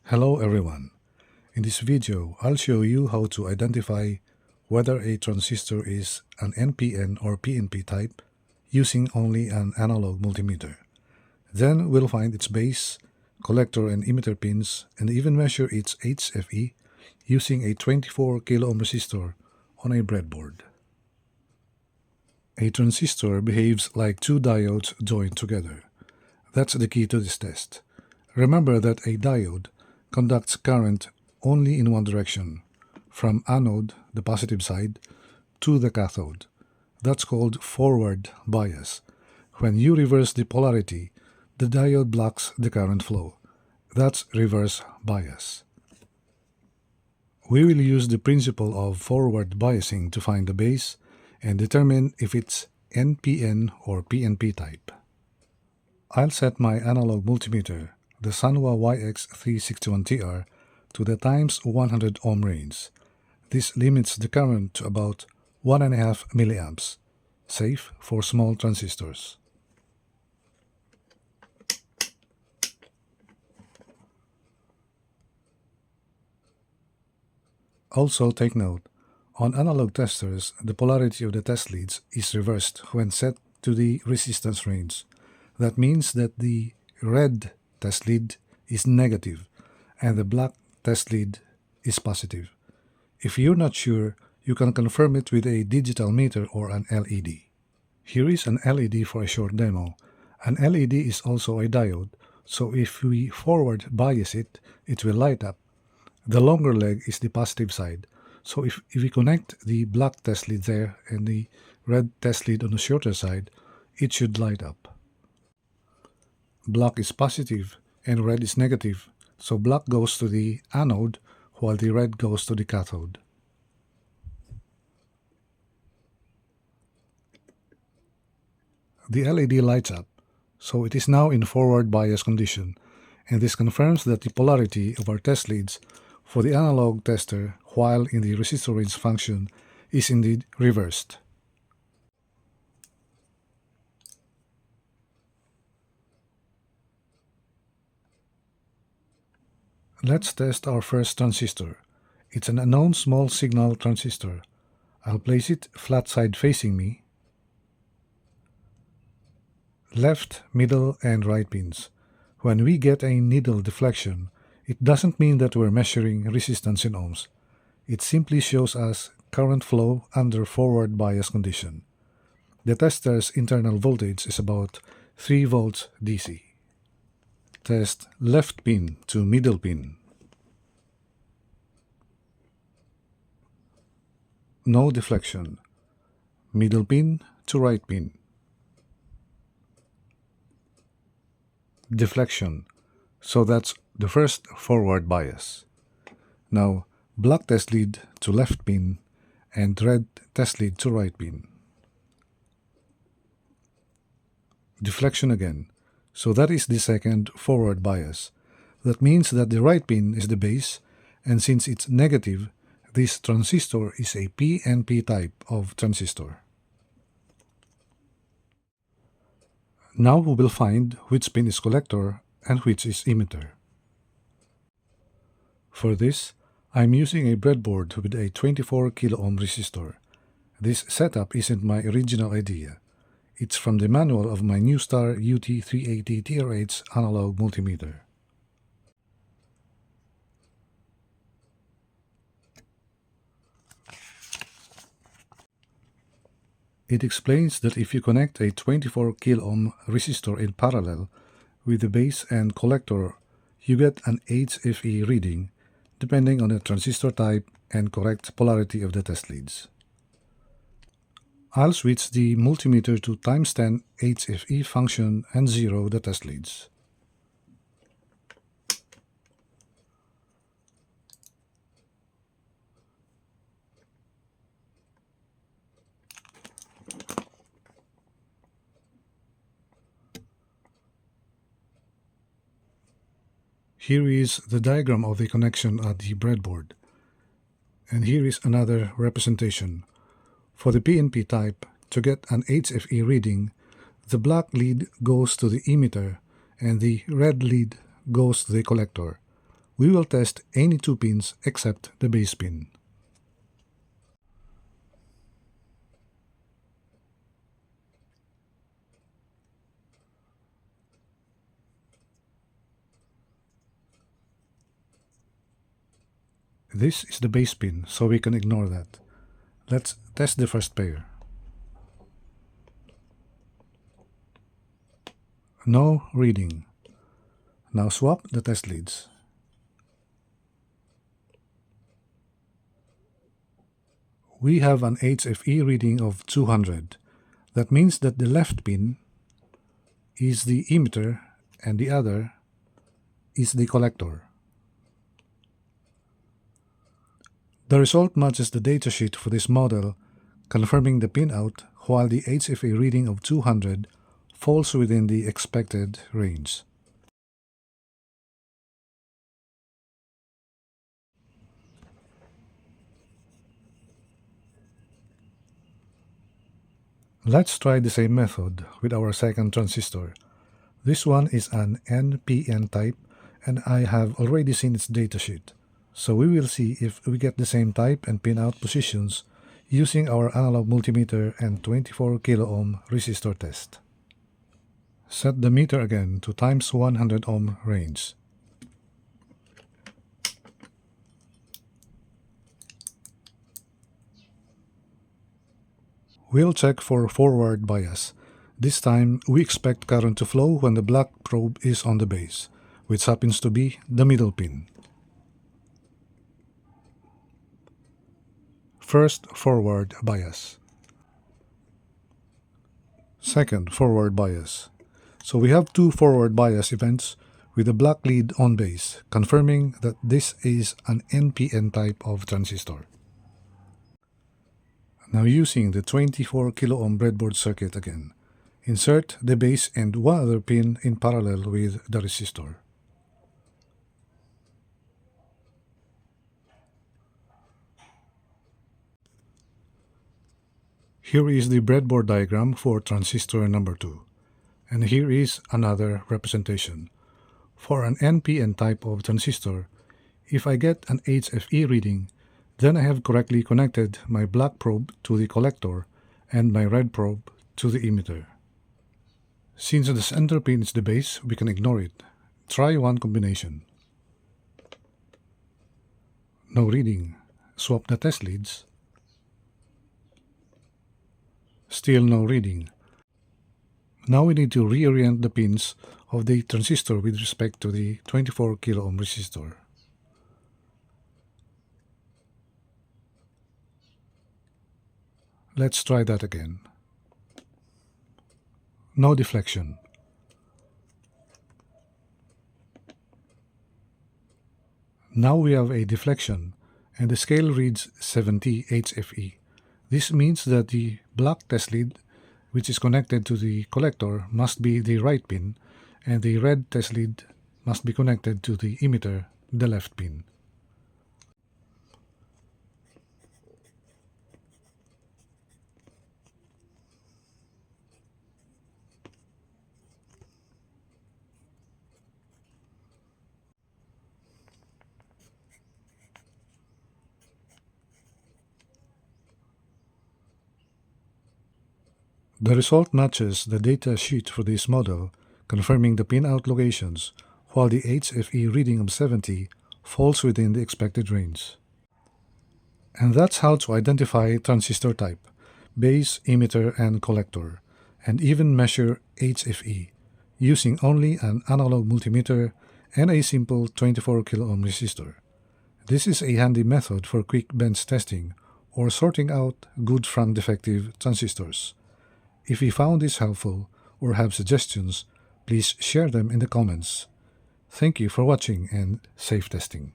Hello everyone. In this video, I'll show you how to identify whether a transistor is an NPN or PNP type using only an analog multimeter. Then we'll find its base, collector and emitter pins and even measure its HFE using a 24 kilo ohm resistor on a breadboard. A transistor behaves like two diodes joined together. That's the key to this test. Remember that a diode conducts current only in one direction, from anode, the positive side, to the cathode. That's called forward bias. When you reverse the polarity, the diode blocks the current flow. That's reverse bias. We will use the principle of forward biasing to find the base and determine if it's NPN or PNP type. I'll set my analog multimeter, the Sanwa YX-361TR, to the times 100 ohm range. This limits the current to about 1.5 milliamps, safe for small transistors. Also take note, on analog testers, the polarity of the test leads is reversed when set to the resistance range. That means that the red test lead is negative and the black test lead is positive. If you're not sure, you can confirm it with a digital meter or an LED. Here is an LED for a short demo. An LED is also a diode, so if we forward bias it, it will light up. The longer leg is the positive side, so if we connect the black test lead there and the red test lead on the shorter side, it should light up. Black is positive and red is negative, so black goes to the anode while the red goes to the cathode. The LED lights up, so it is now in forward bias condition, and this confirms that the polarity of our test leads for the analog tester while in the resistor range function is indeed reversed. Let's test our first transistor. It's an unknown small signal transistor. I'll place it flat side facing me. Left, middle, and right pins. When we get a needle deflection, it doesn't mean that we're measuring resistance in ohms. It simply shows us current flow under forward bias condition. The tester's internal voltage is about 3 volts DC. Test left pin to middle pin. No deflection. Middle pin to right pin. Deflection. So that's the first forward bias. Now black test lead to left pin and red test lead to right pin. Deflection again. So that is the second forward bias. That means that the right pin is the base, and since it's negative, this transistor is a PNP type of transistor. Now we will find which pin is collector and which is emitter. For this, I'm using a breadboard with a 24 kilo ohm resistor. This setup isn't my original idea. It's from the manual of my Newstar UT-380TRH analog multimeter. It explains that if you connect a 24 kilo ohm resistor in parallel with the base and collector, you get an HFE reading depending on the transistor type and correct polarity of the test leads. I'll switch the multimeter to times 10 HFE function and 0 the test leads. Here is the diagram of the connection at the breadboard. And here is another representation. For the PNP type, to get an HFE reading, the black lead goes to the emitter and the red lead goes to the collector. we will test any two pins except the base pin. This is the base pin, so we can ignore that. Let's test the first pair. No reading. Now swap the test leads. We have an HFE reading of 200. That means that the left pin is the emitter and the other is the collector. The result matches the datasheet for this model, confirming the pinout, while the HFE reading of 200 falls within the expected range. Let's try the same method with our second transistor. This one is an NPN type, and I have already seen its datasheet. So we will see if we get the same type and pinout positions using our analog multimeter and 24 kilo ohm resistor test. Set the meter again to times 100 ohm range. We'll check for forward bias. This time we expect current to flow when the black probe is on the base, which happens to be the middle pin. First, forward bias. Second, forward bias. So we have two forward bias events with the black lead on base, confirming that this is an NPN type of transistor. Now using the 24 kilo ohm breadboard circuit again, insert the base and one other pin in parallel with the resistor. Here is the breadboard diagram for transistor number 2. And here is another representation. For an NPN type of transistor, if I get an HFE reading, then I have correctly connected my black probe to the collector and my red probe to the emitter. Since the center pin is the base, we can ignore it. Try one combination. No reading. Swap the test leads. Still no reading. Now we need to reorient the pins of the transistor with respect to the 24 kilo ohm resistor. Let's try that again. No deflection. Now we have a deflection, and the scale reads 70 HFE. This means that the black test lead, which is connected to the collector, must be the right pin, and the red test lead must be connected to the emitter, the left pin. The result matches the data sheet for this model, confirming the pinout locations, while the HFE reading of 70 falls within the expected range. And that's how to identify transistor type, base, emitter, and collector, and even measure HFE, using only an analog multimeter and a simple 24 kilo ohm resistor. This is a handy method for quick bench testing or sorting out good from defective transistors. If you found this helpful or have suggestions, please share them in the comments. Thank you for watching and safe testing.